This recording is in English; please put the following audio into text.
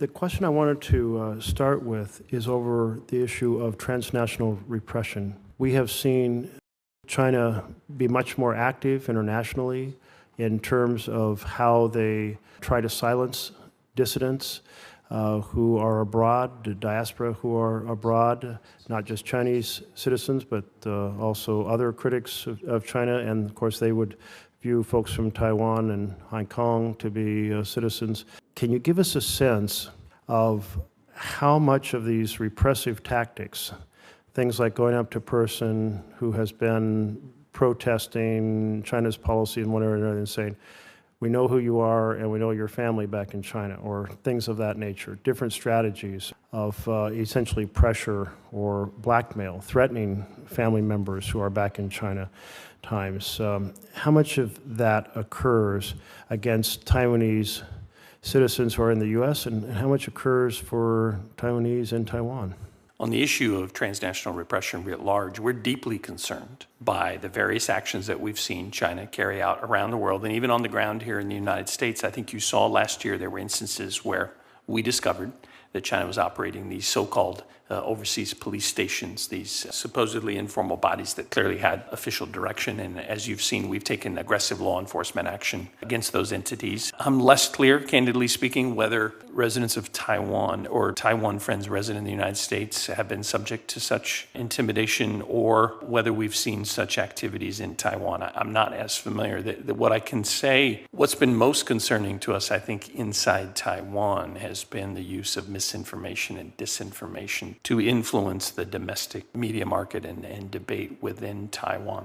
The question I wanted to start with is over the issue of transnational repression. We have seen China be much more active internationally in terms of how they try to silence dissidents who are abroad, the diaspora who are abroad, not just Chinese citizens, but also other critics of China. And of course, they would view folks from Taiwan and Hong Kong to be citizens. Can you give us a sense of how much of these repressive tactics, things like going up to a person who has been protesting China's policy in one area or another and saying, we know who you are and we know your family back in China, or things of that nature, different strategies of essentially pressure or blackmail, threatening family members who are back in China times. How much of that occurs against Taiwanese citizens who are in the U.S., and how much occurs for Taiwanese in Taiwan? On the issue of transnational repression writ large, we're deeply concerned by the various actions that we've seen China carry out around the world, and even on the ground here in the United States. I think you saw last year there were instances where we discovered that China was operating these so-called overseas police stations, these supposedly informal bodies that clearly had official direction. And as you've seen, we've taken aggressive law enforcement action against those entities. I'm less clear, candidly speaking, whether residents of Taiwan or Taiwan friends resident in the United States have been subject to such intimidation, or whether we've seen such activities in Taiwan. I'm not as familiar. What I can say, what's been most concerning to us, I think, inside Taiwan has been the use of misinformation and disinformation to influence the domestic media market and debate within Taiwan.